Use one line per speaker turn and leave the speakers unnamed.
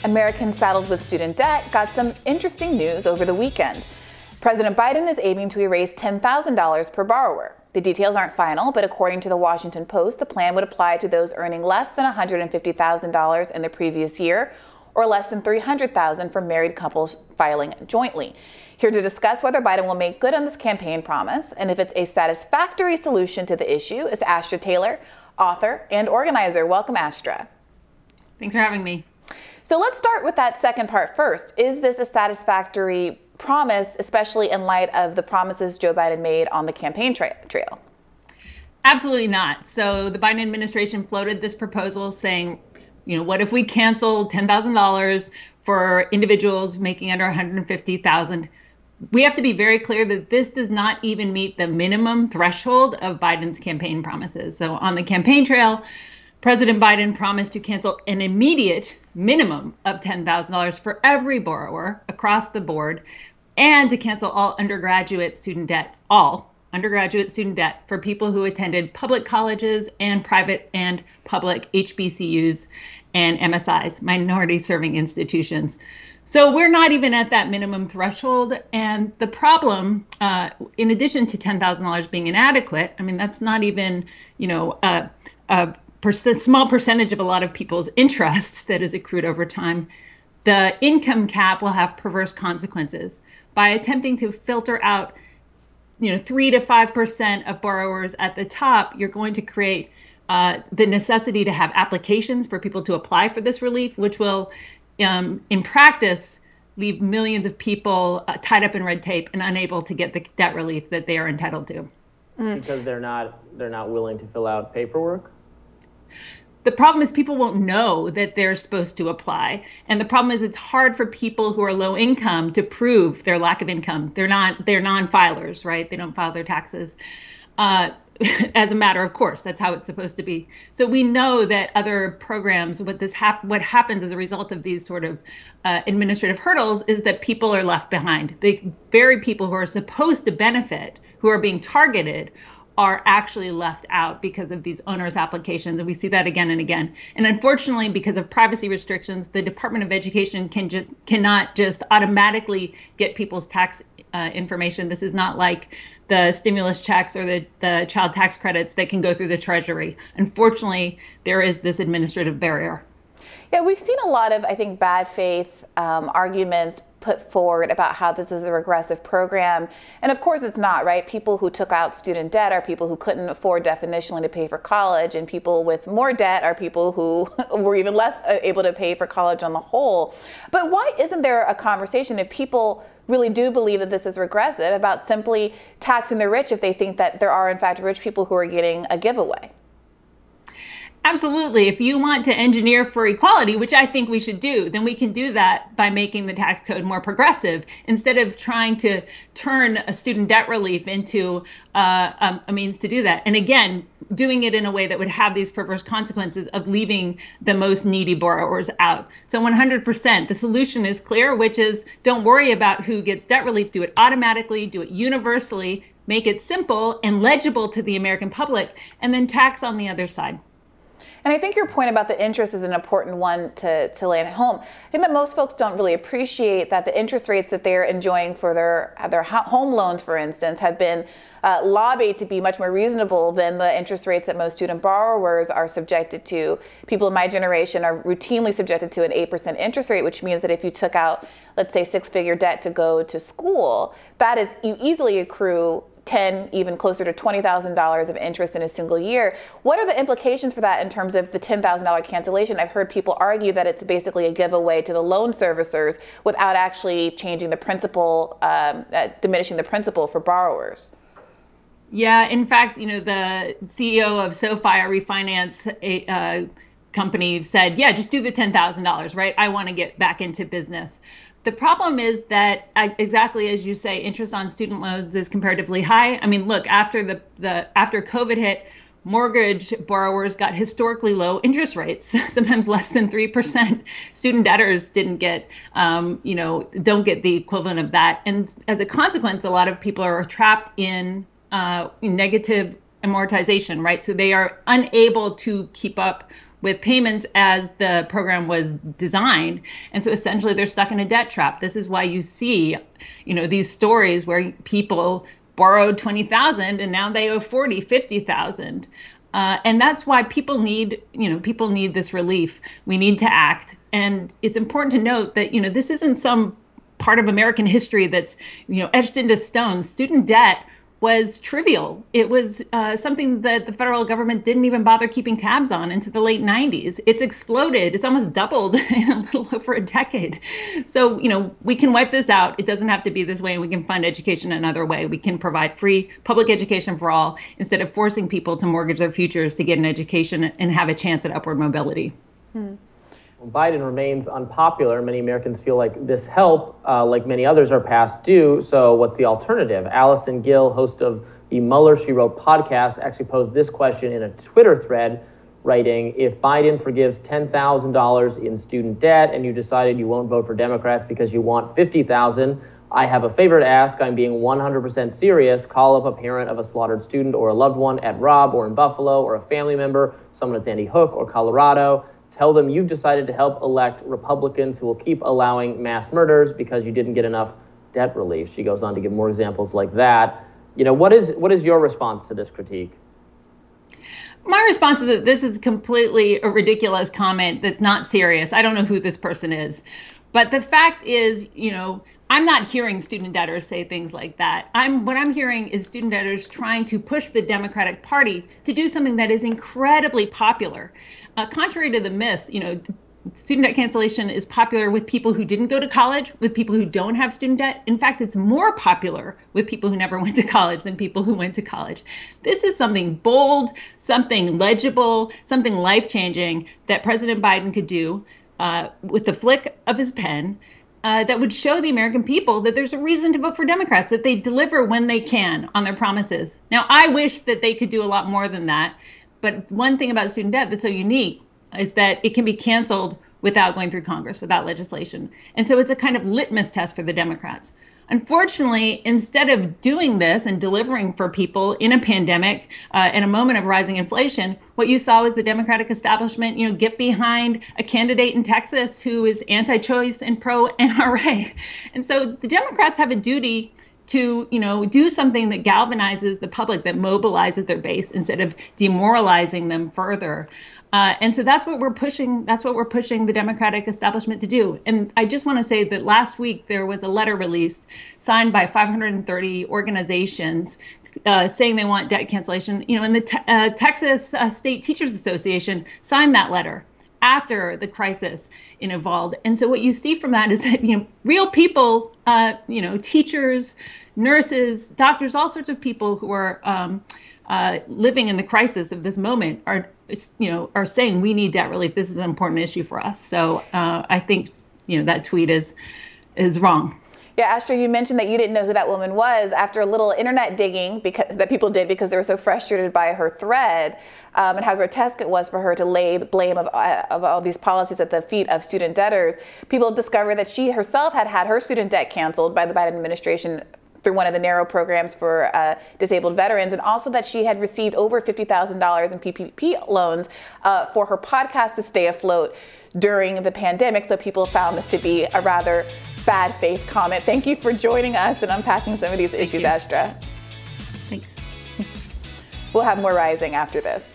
Americans saddled with student debt got some interesting news over the weekend. President Biden is aiming to erase $10,000 per borrower. The details aren't final, but according to the Washington Post, the plan would apply to those earning less than $150,000 in the previous year, or less than $300,000 for married couples filing jointly. Here to discuss whether Biden will make good on this campaign promise and if it's a satisfactory solution to the issue is Astra Taylor, author and organizer. Welcome, Astra.
Thanks for having me.
So let's start with that second part first. Is this a satisfactory promise, especially in light of the promises Joe Biden made on the campaign trail?
Absolutely not. So the Biden administration floated this proposal saying, what if we cancel $10,000 for individuals making under $150,000? We have to be very clear that this does not even meet the minimum threshold of Biden's campaign promises. So on the campaign trail, President Biden promised to cancel an immediate minimum of $10,000 for every borrower across the board, and to cancel all undergraduate student debt for people who attended public colleges and private and public HBCUs and MSIs, minority serving institutions. So we're not even at that minimum threshold. And the problem, in addition to $10,000 being inadequate, that's not even, a small percentage of a lot of people's interest that is accrued over time. The income cap will have perverse consequences. By attempting to filter out 3 to 5% of borrowers at the top, you're going to create the necessity to have applications for people to apply for this relief, which will, in practice, leave millions of people tied up in red tape and unable to get the debt relief that they are entitled to.
Because they're not willing to fill out paperwork?
The problem is people won't know that they're supposed to apply. And the problem is it's hard for people who are low income to prove their lack of income. They're non-filers, right? They don't file their taxes. As a matter of course, that's how it's supposed to be. So we know that other programs, what happens as a result of these sort of administrative hurdles is that people are left behind. The very people who are supposed to benefit, who are being targeted, are actually left out because of these onerous applications. And we see that again and again. And unfortunately, because of privacy restrictions, the Department of Education cannot just automatically get people's tax information. This is not like the stimulus checks or the child tax credits that can go through the Treasury. Unfortunately, there is this administrative barrier.
Yeah, we've seen a lot of, I think, bad faith arguments put forward about how this is a regressive program. And of course it's not, right? People who took out student debt are people who couldn't afford definitionally to pay for college, and people with more debt are people who were even less able to pay for college on the whole. But why isn't there a conversation, if people really do believe that this is regressive, about simply taxing the rich if they think that there are in fact rich people who are getting a giveaway?
Absolutely. If you want to engineer for equality, which I think we should do, then we can do that by making the tax code more progressive instead of trying to turn a student debt relief into a means to do that. And again, doing it in a way that would have these perverse consequences of leaving the most needy borrowers out. So 100%, the solution is clear, which is don't worry about who gets debt relief. Do it automatically, do it universally, make it simple and legible to the American public, and then tax on the other side.
And I think your point about the interest is an important one to lay at home. I think that most folks don't really appreciate that the interest rates that they're enjoying for their home loans, for instance, have been lobbied to be much more reasonable than the interest rates that most student borrowers are subjected to. People in my generation are routinely subjected to an 8% interest rate, which means that if you took out, let's say, six-figure debt to go to school, that is, you easily accrue $10,000, even closer to $20,000 of interest in a single year. What are the implications for that in terms of the $10,000 cancellation? I've heard people argue that it's basically a giveaway to the loan servicers without actually changing the principal, diminishing the principal for borrowers.
Yeah, in fact, the CEO of SoFi, a refinance company, said, yeah, just do the $10,000, right? I want to get back into business. The problem is that, exactly as you say, interest on student loans is comparatively high. Look, after after COVID hit, mortgage borrowers got historically low interest rates, sometimes less than 3%. Student debtors don't get the equivalent of that. And as a consequence, a lot of people are trapped in negative amortization, right? So they are unable to keep up with payments as the program was designed. And so essentially they're stuck in a debt trap. This is why you see, these stories where people borrowed $20,000 and now they owe $40,000, $50,000. And that's why people need this relief. We need to act. And it's important to note that, this isn't some part of American history that's, etched into stone. Student debt was trivial. It was something that the federal government didn't even bother keeping tabs on into the late 90s. It's exploded. It's almost doubled in a little over a decade. So, we can wipe this out. It doesn't have to be this way, and we can fund education another way. We can provide free public education for all instead of forcing people to mortgage their futures to get an education and have a chance at upward mobility.
Biden remains unpopular. Many Americans feel like this help, like many others, are past due. So what's the alternative? Allison Gill, host of the Mueller, She Wrote podcast, actually posed this question in a Twitter thread, writing, if Biden forgives $10,000 in student debt and you decided you won't vote for Democrats because you want $50,000, I have a favor to ask. I'm being 100% serious. Call up a parent of a slaughtered student or a loved one at Robb or in Buffalo, or a family member, someone at Sandy Hook or Colorado. Tell them you've decided to help elect Republicans who will keep allowing mass murders because you didn't get enough debt relief. She goes on to give more examples like that. What is your response to this critique?
My response is that this is completely a ridiculous comment that's not serious. I don't know who this person is. But the fact is, I'm not hearing student debtors say things like that. What I'm hearing is student debtors trying to push the Democratic Party to do something that is incredibly popular. Contrary to the myth, student debt cancellation is popular with people who didn't go to college, with people who don't have student debt. In fact, it's more popular with people who never went to college than people who went to college. This is something bold, something legible, something life-changing that President Biden could do with the flick of his pen. That would show the American people that there's a reason to vote for Democrats, that they deliver when they can on their promises. Now, I wish that they could do a lot more than that. But one thing about student debt that's so unique is that it can be canceled without going through Congress, without legislation. And so it's a kind of litmus test for the Democrats. Unfortunately, instead of doing this and delivering for people in a pandemic, in a moment of rising inflation, what you saw was the Democratic establishment, get behind a candidate in Texas who is anti-choice and pro-NRA. And so the Democrats have a duty to, do something that galvanizes the public, that mobilizes their base instead of demoralizing them further. And so that's what we're pushing. That's what we're pushing the Democratic establishment to do. And I just want to say that last week there was a letter released, signed by 530 organizations, saying they want debt cancellation. And the Texas State Teachers Association signed that letter after the crisis evolved. And so what you see from that is that, real people, teachers, nurses, doctors, all sorts of people who are living in the crisis of this moment are saying we need debt relief. This is an important issue for us. So I think, that tweet is wrong.
Yeah, Astra, you mentioned that you didn't know who that woman was after a little internet digging that people did because they were so frustrated by her thread and how grotesque it was for her to lay the blame of all these policies at the feet of student debtors. People discovered that she herself had her student debt canceled by the Biden administration through one of the narrow programs for disabled veterans, and also that she had received over $50,000 in PPP loans for her podcast to stay afloat during the pandemic. So people found this to be a rather bad faith comment. Thank you for joining us and unpacking some of these issues, Astra.
Thanks.
We'll have more Rising after this.